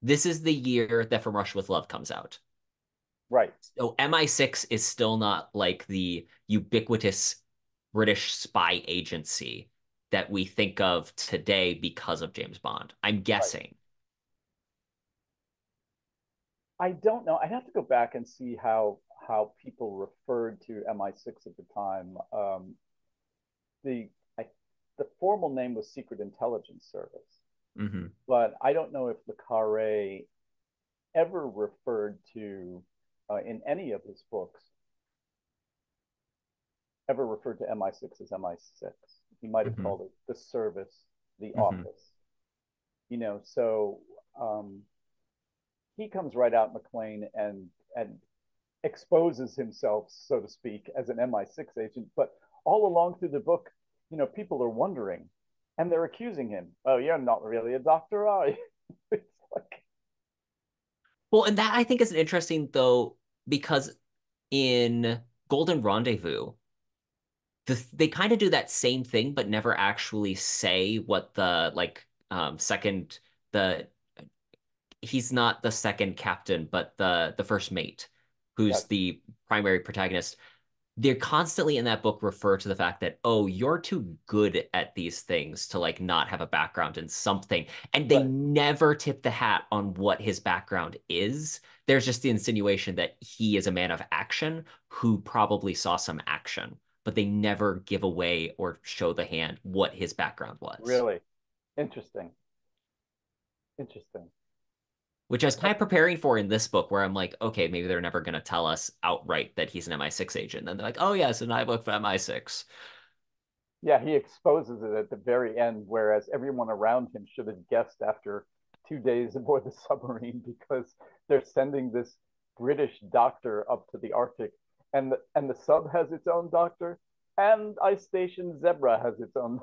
S1: this is the year that From Russia with Love comes out.
S2: right,
S1: So MI6 is still not like the ubiquitous British spy agency that we think of today because of James Bond. I'm
S2: right.
S1: guessing.
S2: I don't know. I'd have to go back and see how people referred to MI6 at the time. The I, the formal name was Secret Intelligence Service,
S1: Hmm.
S2: but I don't know if Le Carre ever referred to in any of his books ever referred to MI6 as MI6. He might have
S1: Hmm.
S2: called it the service, the
S1: Hmm.
S2: office. So he comes right out, MacLean, and exposes himself, so to speak, as an MI6 agent. But all along through the book, people are wondering, and they're accusing him. Oh, you're not really a doctor, are you? It's like,
S1: Well, and that I think is an interesting though, because in Golden Rendezvous, they kind of do that same thing, but never actually say what the second the he's not the second captain, but the first mate, who's
S2: yes,
S1: the primary protagonist. They're constantly in that book refer to the fact that, oh, you're too good at these things to like not have a background in something. And they
S2: right,
S1: never tip the hat on what his background is. There's just the insinuation that he is a man of action who probably saw some action, but they never give away or show the hand what his background was.
S2: really interesting, interesting.
S1: Which I was kind of preparing for in this book, where I'm like, okay, maybe they're never going to tell us outright that he's an MI6 agent. And they're like, oh, yes, and I work for MI6.
S2: Yeah, he exposes it at the very end, whereas everyone around him should have guessed after 2 days aboard the submarine because they're sending this British doctor up to the Arctic, and the sub has its own doctor, and Ice Station Zebra has its own.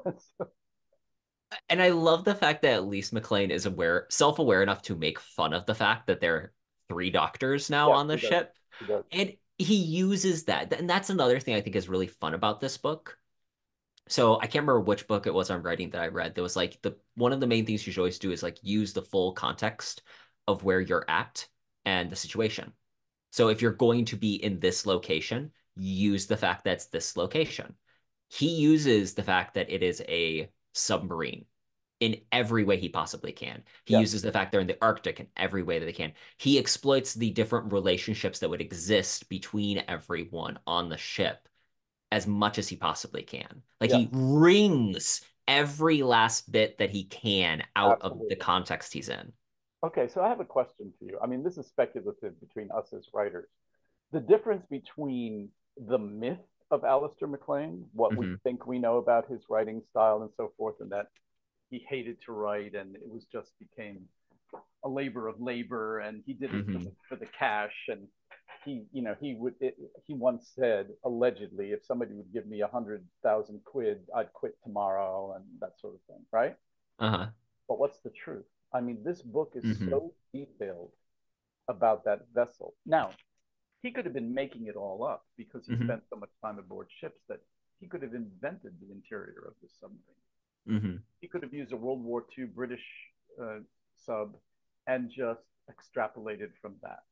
S1: And I love the fact that at least McLean is self-aware enough to make fun of the fact that there are three doctors now
S2: Yes,
S1: on the
S2: he does.
S1: ship.
S2: He does.
S1: And he uses that. And that's another thing I think is really fun about this book. So I can't remember which book it was I'm writing that I read. There was like the one of the main things you should always do is like use the full context of where you're at and the situation. So if you're going to be in this location, use the fact that's this location. He uses the fact that it is a submarine in every way he possibly can. He
S2: Yes,
S1: uses the fact they're in the Arctic in every way that they can. He exploits the different relationships that would exist between everyone on the ship as much as he possibly can. Like he
S2: yes,
S1: wrings every last bit that he can out of the
S2: Absolutely.
S1: context he's in.
S2: Okay, so I have a question for you. I mean, this is speculative between us as writers. The difference between the myth of Alistair MacLean, what we
S1: Hmm.
S2: think we know about his writing style and so forth, and that he hated to write and it was just became a labor of labor and he did it
S1: Hmm.
S2: for the cash and he once said allegedly if somebody would give me 100,000 quid I'd quit tomorrow and that sort of thing, right?
S1: Uh-huh.
S2: But what's the truth? I mean, this book is
S1: Hmm.
S2: so detailed about that vessel. Now, he could have been making it all up because he
S1: Hmm.
S2: spent so much time aboard ships that he could have invented the interior of this submarine.
S1: Hmm.
S2: He could have used a World War II British uh, sub and just extrapolated from that.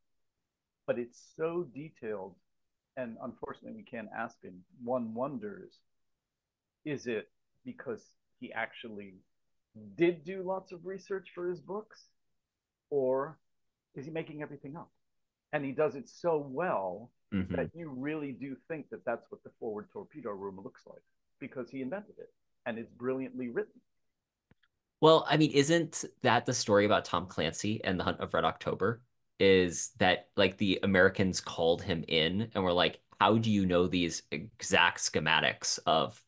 S2: But it's so detailed, and unfortunately, we can't ask him. One wonders, is it because he actually did do lots of research for his books, or is he making everything up? And he does it so well
S1: Hmm.
S2: that you really do think that that's what the forward torpedo room looks like because he invented it and it's brilliantly written.
S1: Well, I mean, isn't that the story about Tom Clancy and the Hunt of Red October? Is that like the Americans called him in and were like, how do you know these exact schematics of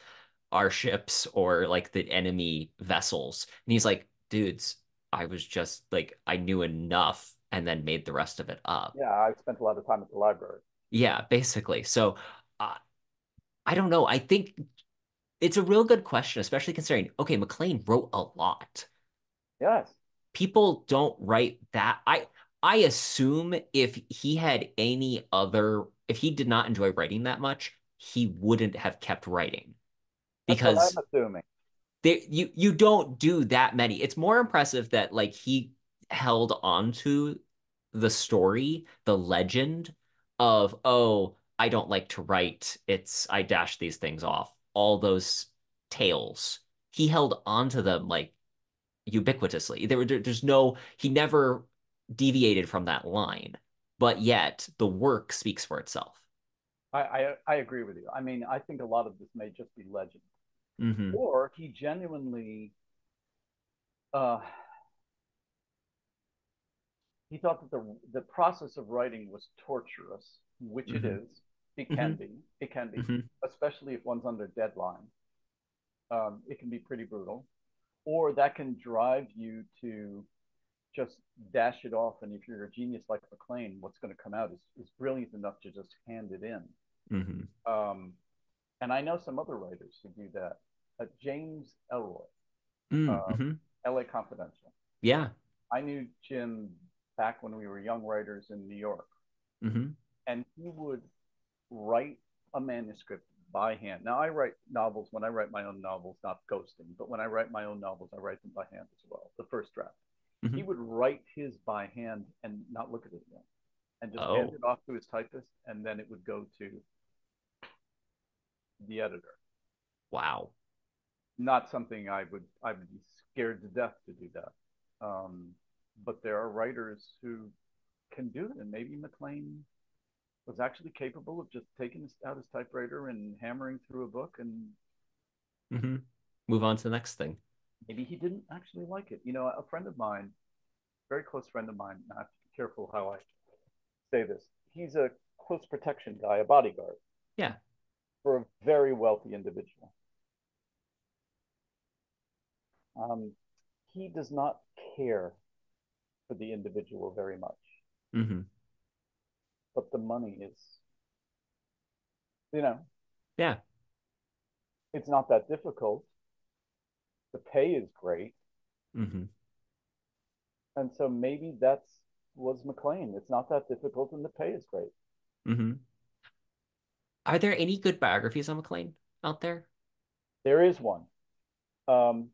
S1: our ships or like the enemy vessels? And he's like, dudes, I was just like, I knew enough and then made the rest of it up.
S2: Yeah, I spent a lot of time at the library.
S1: Yeah, basically. So uh, I don't know. I think it's a real good question, especially considering, okay, McLean wrote a lot.
S2: Yes.
S1: People don't write that. I assume if he had any other, if he did not enjoy writing that much, he wouldn't have kept writing
S2: That's what I'm
S1: because
S2: assuming.
S1: you don't do that many. It's more impressive that like he held on to the story, the legend of, oh, I don't like to write. It's I dash these things off. All those tales. He held on to them like ubiquitously. There's no, he never deviated from that line, but yet the work speaks for itself.
S2: I agree with you. I mean, I think a lot of this may just be legend,
S1: Hmm.
S2: or he genuinely uh, he thought that the process of writing was torturous, which it
S1: Hmm.
S2: is. It can
S1: Hmm.
S2: be. It can be,
S1: Hmm.
S2: especially if one's under deadline. It can be pretty brutal, or that can drive you to just dash it off. And if you're a genius like McLean, what's going to come out is brilliant enough to just hand it in.
S1: Hmm.
S2: Um, and I know some other writers who do that. James Elroy,
S1: Hmm.
S2: L.A. Confidential.
S1: Yeah.
S2: I knew Jim back when we were young writers in New York,
S1: Hmm.
S2: and he would write a manuscript by hand. Now I write novels when I write my own novels, not ghosting, but when I write my own novels, I write them by hand as well. The first draft. He
S1: Hmm.
S2: would write his by hand and not look at it again, and just hand
S1: Oh,
S2: it off to his typist, and then it would go to the editor.
S1: wow.
S2: Not something I would be scared to death to do that. But there are writers who can do it, and maybe McLean was actually capable of just taking out his typewriter and hammering through a book, and
S1: Hmm. Move on to the next thing.
S2: maybe he didn't actually like it. You know, a friend of mine, very close friend of mine, I have to be careful how I say this. He's a close protection guy, a bodyguard
S1: Yeah.
S2: for a very wealthy individual. Um, he does not care for the individual very much,
S1: Hmm.
S2: but the money is, you know,
S1: Yeah.
S2: it's not that difficult. The pay is great,
S1: Hmm.
S2: and so maybe that's was McLean. It's not that difficult, and the pay is great.
S1: Hmm. Are there any good biographies on McLean out there?
S2: There is one. Um,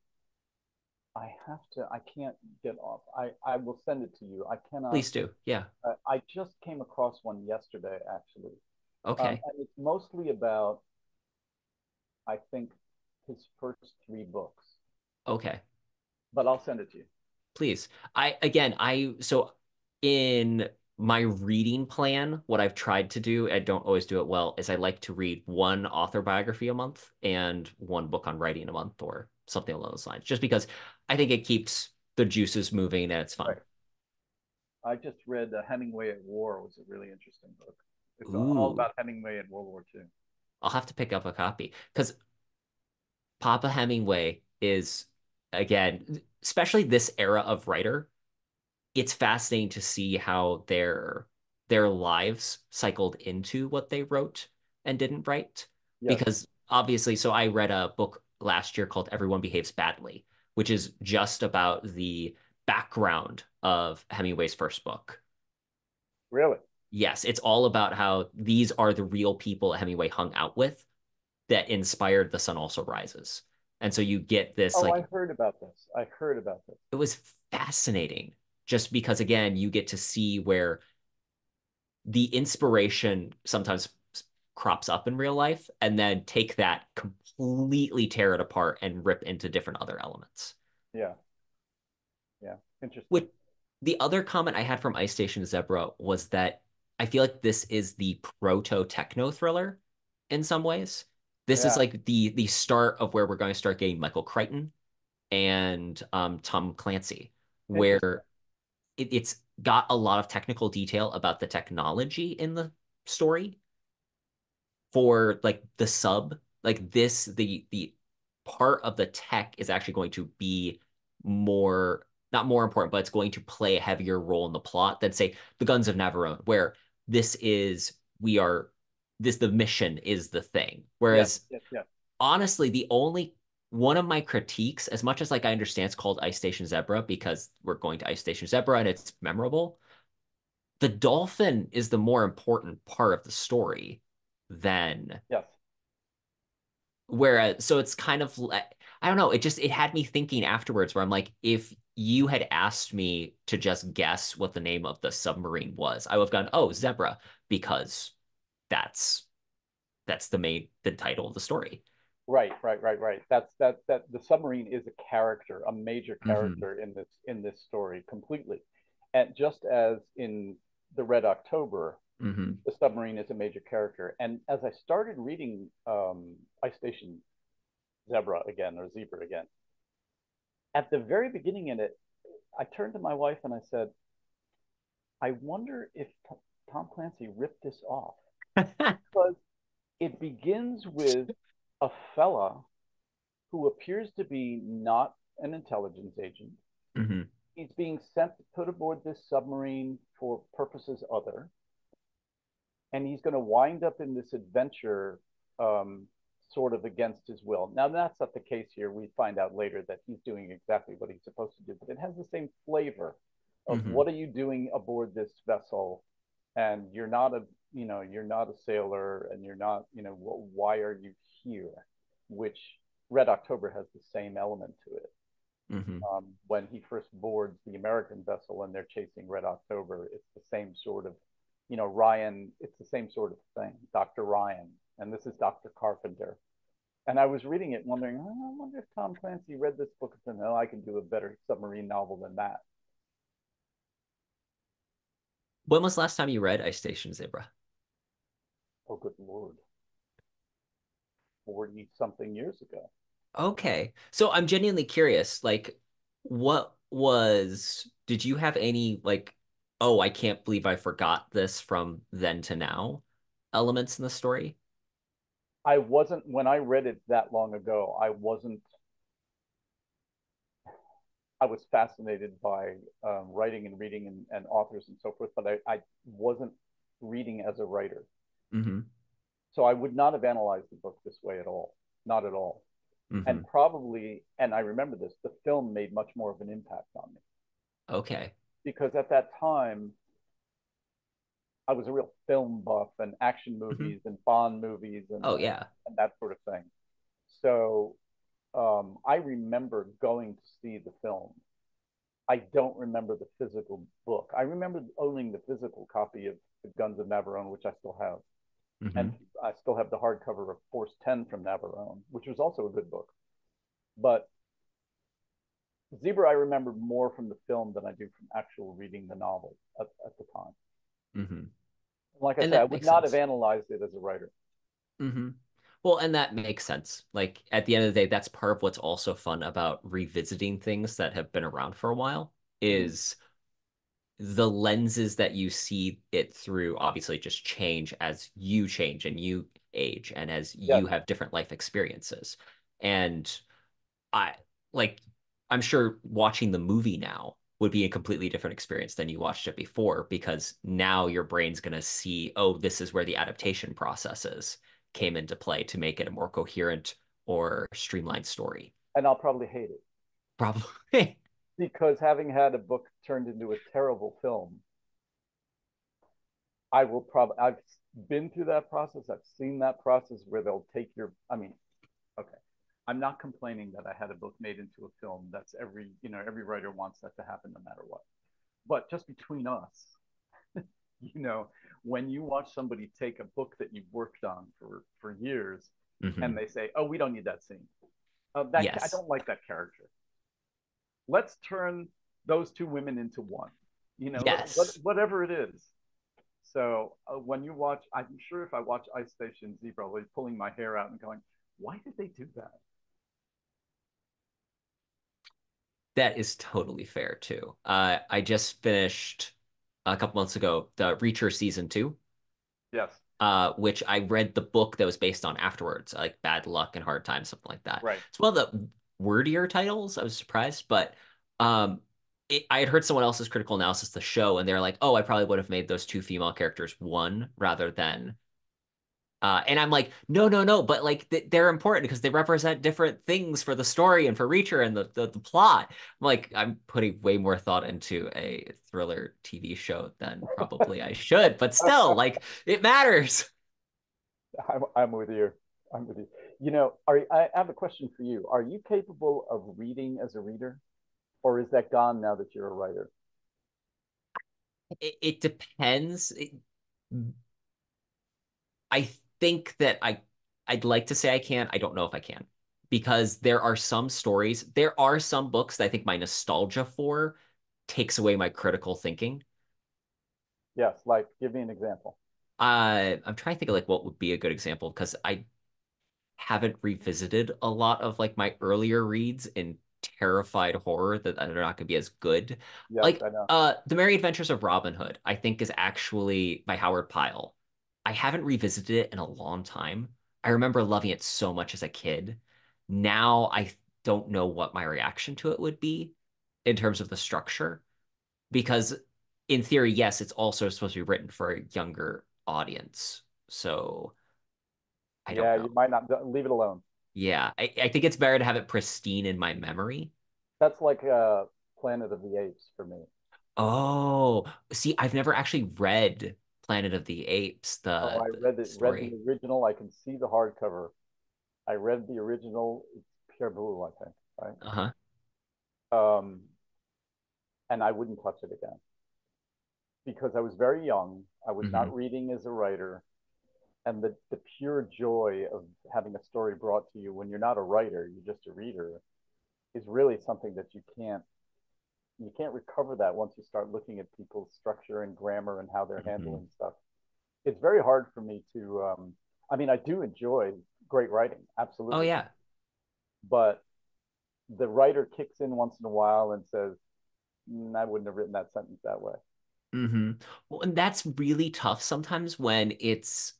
S2: I have to. I can't get off. I will send it to you. I cannot.
S1: Please do. Yeah.
S2: I just came across one yesterday, actually,
S1: Okay.
S2: and it's mostly about I think his first three books.
S1: Okay.
S2: But I'll send it to you.
S1: Please. I again, I so in my reading plan, what I've tried to do, I don't always do it well, is I like to read one author biography a month and one book on writing a month or something along those lines, just because I think it keeps the juices moving and it's fun.
S2: Right. I just read Hemingway at War. It was a really interesting book. It's all
S1: Ooh,
S2: about Hemingway in World War II.
S1: I'll have to pick up a copy because Papa Hemingway is, again, especially this era of writer, it's fascinating to see how their lives cycled into what they wrote and didn't write.
S2: Yes,
S1: Because obviously, so I read a book last year called Everyone Behaves Badly, which is just about the background of Hemingway's first book.
S2: really.
S1: Yes, it's all about how these are the real people Hemingway hung out with that inspired The Sun Also Rises. And so you get this
S2: Oh, I
S1: like
S2: heard about this. I heard about this.
S1: it was fascinating just because again you get to see where the inspiration sometimes crops up in real life and then take that completely tear it apart and rip into different other elements.
S2: Yeah, yeah. Interesting.
S1: With the other comment I had from Ice Station Zebra was that I feel like this is the proto techno thriller in some ways. This is
S2: Yeah,
S1: like the start of where we're going to start getting Michael Crichton and Tom Clancy,
S2: interesting.
S1: where it's got a lot of technical detail about the technology in the story for like the sub, like this, the part of the tech is actually going to be more, not more important, but it's going to play a heavier role in the plot than say the Guns of Navarone, where this is we are this the mission is the thing.
S2: Yes,
S1: Whereas
S2: yes, yes.
S1: honestly, the only one of my critiques, as much as like I understand it's called Ice Station Zebra because we're going to Ice Station Zebra and it's memorable, the dolphin is the more important part of the story than
S2: Yes.
S1: whereas so it's kind of I don't know, it had me thinking afterwards where I'm like, if you had asked me to just guess what the name of the submarine was, I would have gone, oh, Zebra, because that's the title of the story.
S2: Right, right, right, right. That the submarine is a character, a major
S1: Hmm.
S2: character in this story completely. And just as in the Red October,
S1: Hmm.
S2: the submarine is a major character. And as I started reading Ice Station Zebra again or Zebra again, at the very beginning in it, I turned to my wife and I said, I wonder if Tom Clancy ripped this off because it begins with a fella who appears to be not an intelligence agent.
S1: Hmm.
S2: He's being sent to put aboard this submarine for purposes other, and he's going to wind up in this adventure sort of against his will. Now, that's not the case here. We find out later that he's doing exactly what he's supposed to do, but it has the same flavor of
S1: Hmm.
S2: what are you doing aboard this vessel? And you're not a, you're not a sailor and you're not, why are you here? Which Red October has the same element to it.
S1: Hmm.
S2: When he first boards the American vessel and they're chasing Red October, it's the same sort of, Ryan, it's the same sort of thing, Dr. Ryan, and this is Dr. Carpenter. And I was reading it wondering, oh, I wonder if Tom Clancy read this book and said, no, I can do a better submarine novel than that.
S1: When was the last time you read Ice Station Zebra?
S2: Oh, good Lord, 40 something years ago.
S1: Okay. So I'm genuinely curious, like, did you have any, like, oh, I can't believe I forgot this from then to now elements in the story?
S2: I wasn't, when I read it that long ago, I was fascinated by writing and reading and authors and so forth, but I wasn't reading as a writer.
S1: Hmm.
S2: So I would not have analyzed the book this way at all, not at all.
S1: Hmm.
S2: And probably, and I remember this, the film made much more of an impact on me
S1: Okay.
S2: because at that time I was a real film buff and action
S1: Hmm.
S2: movies and Bond movies
S1: Oh yeah.
S2: and that sort of thing. So I remember going to see the film. I don't remember the physical book. I remember owning the physical copy of The Guns of Navarone, which I still have. And
S1: Hmm.
S2: I still have the hardcover of Force 10 from Navarone, which was also a good book. But Zebra, I remember more from the film than I do from actual reading the novel at the time.
S1: Hmm.
S2: Like I
S1: And
S2: said, I
S1: that
S2: would
S1: makes
S2: not have
S1: sense.
S2: analyzed it as a writer.
S1: Hmm. Well, and that makes sense. Like at the end of the day, that's part of what's also fun about revisiting things that have been around for a while
S2: Mhm.
S1: is the lenses that you see it through obviously just change as you change and you age and as
S2: Yes,
S1: you have different life experiences. And I like I'm sure watching the movie now would be a completely different experience than you watched it before because now your brain's going to see, oh, this is where the adaptation processes came into play to make it a more coherent or streamlined story.
S2: and I'll probably hate it
S1: Probably.
S2: because having had a book turned into a terrible film, I will probably I've been through that process. I've seen that process where they'll take your. I mean, okay, I'm not complaining that I had a book made into a film. That's every writer wants that to happen no matter what. But just between us, you know, when you watch somebody take a book that you've worked on for years, and
S1: Hmm.
S2: they say, "Oh, we don't need that scene. That I
S1: Yes.
S2: don't like that character. Let's turn those two women into one."
S1: Yes.
S2: Whatever it is. So when you watch, I'm sure if I watch Ice Station Zebra, I'll be pulling my hair out and going, "Why did they do that?"
S1: That is totally fair too. I just finished a couple months ago the Reacher season two,
S2: Yes,
S1: which I read the book that was based on afterwards, like Bad Luck and Hard Times, something like that.
S2: right.
S1: It's one of the wordier titles. I was surprised, but um, I had heard someone else's critical analysis of the show, and they're like, "Oh, I probably would have made those two female characters one rather than." And I'm like, no, no, no, but like they're important because they represent different things for the story and for Reacher and the plot. I'm like, I'm putting way more thought into a thriller TV show than probably I should, but still, like, it matters.
S2: I'm with you. I'm with you. I have a question for you. Are you capable of reading as a reader, or is that gone now that you're a writer?
S1: It depends. I think that I'd like to say I can. I don't know if I can because there are some stories, there are some books that I think my nostalgia for takes away my critical thinking.
S2: Yes, like give me an example.
S1: I'm trying to think of like what would be a good example because I haven't revisited a lot of like my earlier reads in terrified horror that are not going to be as good.
S2: Yes,
S1: Like
S2: I know.
S1: The Merry Adventures of Robin Hood, I think is actually by Howard Pyle. I haven't revisited it in a long time. I remember loving it so much as a kid. Now I don't know what my reaction to it would be in terms of the structure because in theory, yes, it's also supposed to be written for a younger audience. So I don't
S2: Yeah, you
S1: know.
S2: might not leave it alone.
S1: Yeah, I think it's better to have it pristine in my memory.
S2: That's like Planet of the Apes for me.
S1: Oh, see, I've never actually read Planet of the Apes,
S2: Oh, I
S1: the
S2: read the
S1: story.
S2: original. I can see the hardcover. I read the original. It's Pierre Boulle, I think,
S1: Uh-huh.
S2: right? And I wouldn't touch it again because I was very young. I was
S1: Hmm.
S2: not reading as a writer, and the pure joy of having a story brought to you when you're not a writer, you're just a reader, is really something that you can't recover that once you start looking at people's structure and grammar and how they're
S1: Hmm.
S2: handling stuff. It's very hard for me to. I mean, I do enjoy great writing,
S1: Oh
S2: absolutely,
S1: yeah.
S2: but the writer kicks in once in a while and says, "I wouldn't have written that sentence that way."
S1: Hmm. Well, and that's really tough sometimes when it's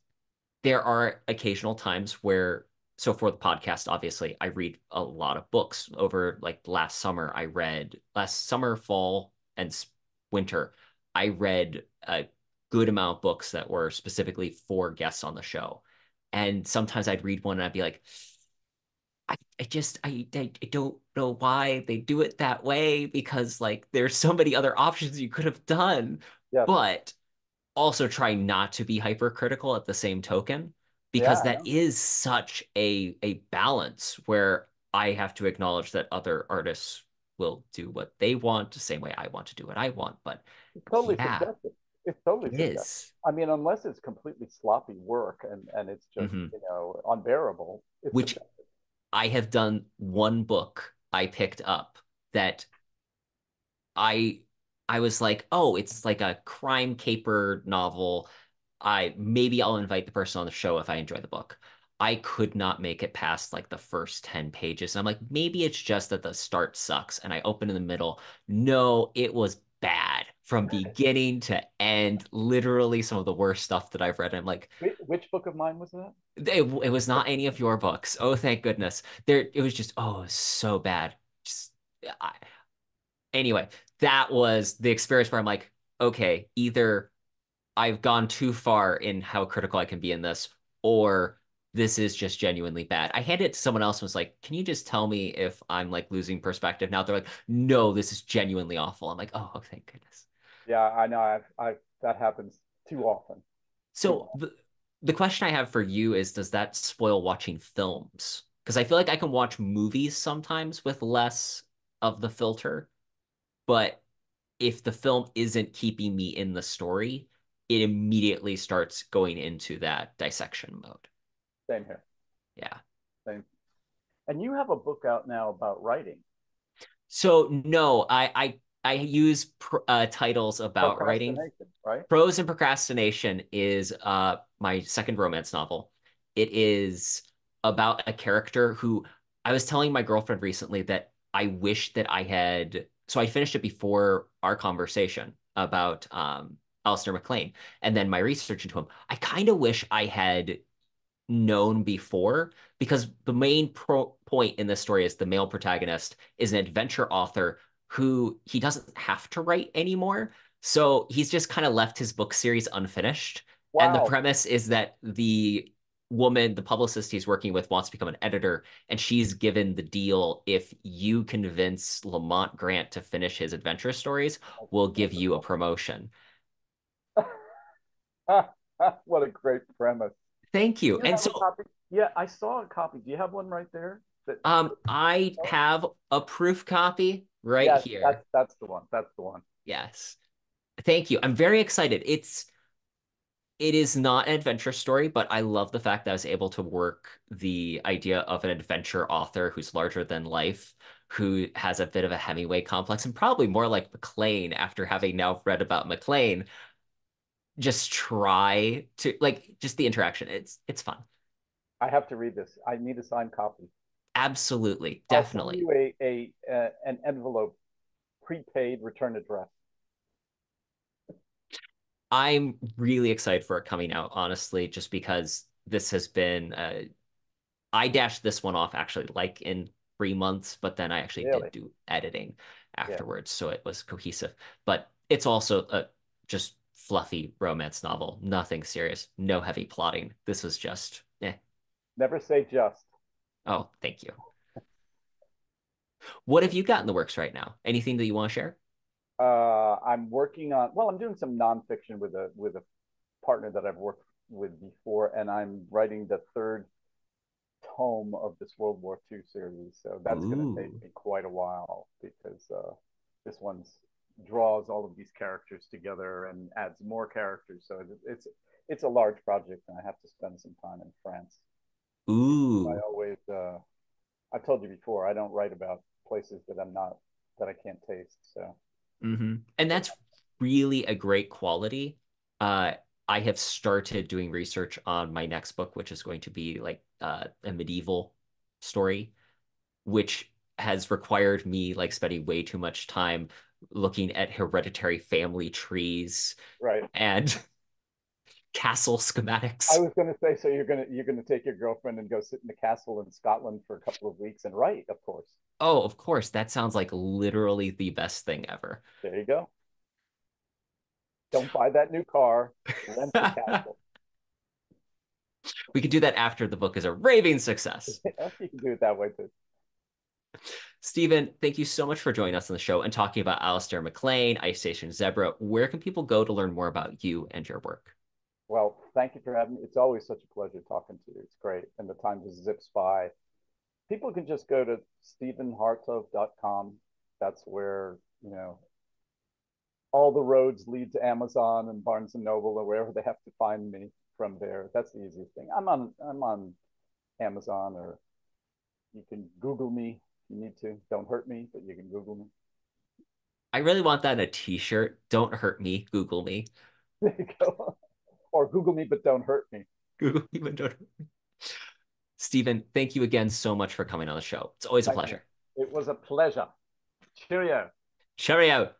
S1: there are occasional times where so for the podcast obviously I read a lot of books over like last summer fall and winter I read a good amount of books that were specifically for guests on the show and sometimes I'd read one and I'd be like I don't know why they do it that way because like there's so many other options you could have done
S2: Yes,
S1: but also try not to be hypercritical at the same token
S2: yeah,
S1: because
S2: I
S1: that
S2: know.
S1: is such a balance where I have to acknowledge that other artists will do what they want the same way I want to do what I want. But
S2: It's totally
S1: yeah,
S2: subjective. It's totally
S1: it
S2: subjective.
S1: is.
S2: I mean, unless it's completely sloppy work and it's just,
S1: Mhm.
S2: unbearable, it's
S1: Which
S2: subjective.
S1: I have done one book I picked up that I I was like, oh, it's like a crime caper novel. I'll invite the person on the show if I enjoy the book. I could not make it past like the first 10 pages. And I'm like, maybe it's just that the start sucks. And I open in the middle. No, it was bad from beginning to end. Literally some of the worst stuff that I've read. I'm like,
S2: Which book of mine was that?
S1: it was not any of your books. Oh, thank goodness. It was just, oh, it was so bad. Just, I, anyway, that was the experience where I'm like, okay, either I've gone too far in how critical I can be in this, or this is just genuinely bad. I handed it to someone else and was like, can you just tell me if I'm like losing perspective now? They're like, no, this is genuinely awful. I'm like, oh, thank goodness.
S2: Yeah, I know. I've that happens too often. Too
S1: So
S2: often.
S1: the question I have for you is, does that spoil watching films? Because I feel like I can watch movies sometimes with less of the filter, but if the film isn't keeping me in the story, it immediately starts going into that dissection mode.
S2: Same here.
S1: Yeah.
S2: Same. And you have a book out now about writing,
S1: So no, I use titles about writing.
S2: procrastination, right?
S1: Prose and Procrastination is my second romance novel. It is about a character who I was telling my girlfriend recently that I wish that I had. So I finished it before our conversation about Alistair MacLean, and then my research into him. I kind of wish I had known before because the main point in this story is the male protagonist is an adventure author who he doesn't have to write anymore. So he's just kind of left his book series unfinished. And the
S2: Wow.
S1: premise is that the woman, the publicist he's working with, wants to become an editor, and she's given the deal if you convince Lamont Grant to finish his adventure stories,
S2: That's
S1: we'll give you a
S2: wonderful.
S1: promotion.
S2: What a great premise.
S1: Thank
S2: Do
S1: you.
S2: you
S1: And
S2: have a
S1: so
S2: copy? Yeah, I saw a copy. Do you have one right there? That
S1: I have a proof copy right
S2: yes,
S1: here.
S2: that's the one. That's the one.
S1: Yes. Thank you. I'm very excited. It is not an adventure story, but I love the fact that I was able to work the idea of an adventure author who's larger than life, who has a bit of a Hemingway complex and probably more like MacLean after having now read about MacLean. Just try to like just the interaction. It's fun.
S2: I have to read this. I need a signed copy.
S1: Absolutely.
S2: I'll send
S1: Definitely.
S2: you a an envelope, prepaid return address.
S1: I'm really excited for it coming out, honestly, just because this has been I dashed this one off actually like in 3 months, but then I actually did
S2: Really?
S1: do editing
S2: Yeah.
S1: afterwards, so it was cohesive. But it's also a just fluffy romance novel, nothing serious, no heavy plotting. This was just
S2: Never say just.
S1: Oh, thank you. What have you got in the works right now? Anything that you want to share?
S2: I'm working on. Well, I'm doing some nonfiction with a partner that I've worked with before, and I'm writing the third tome of this World War II series. So that's going to take
S1: Ooh.
S2: me quite a while because this one draws all of these characters together and adds more characters. So it's a large project, and I have to spend some time in France. I
S1: Ooh.
S2: always I've told you before I don't write about places that I'm not that I can't taste. So
S1: And that's really a great quality. Uh, I have started doing research on my next book, which is going to be like a medieval story, which has required me like spending way too much time looking at hereditary family trees
S2: right.
S1: and castle
S2: I
S1: schematics.
S2: was going to say, so you're gonna take your girlfriend and go sit in the castle in Scotland for a couple of weeks and write, of course.
S1: Oh, of course, that sounds like literally the best thing ever.
S2: There you go. Don't buy that new car. Rent the castle.
S1: We could do that after the book is a raving success.
S2: You can do it that way too.
S1: Stephen, thank you so much for joining us on the show and talking about Alistair MacLean, Ice Station Zebra. Where can people go to learn more about you and your work?
S2: Well, thank you for having me. It's always such a pleasure talking to you. It's great, and the time just zips by. People can just go to stevenhartov.com. That's where all the roads lead to Amazon and Barnes and Noble or wherever they have to find me from there. That's the easiest thing. I'm on Amazon, or you can Google me if you need to. Don't hurt me, but you can Google me.
S1: I really want that in a t-shirt. Don't hurt me. Google me.
S2: There you go. Or Google me, but don't hurt me.
S1: Google me, but don't hurt me. Stephen, thank you again so much for coming on the show. It's always a
S2: Thank you.
S1: pleasure.
S2: It was a pleasure. Cheerio.
S1: Cheerio.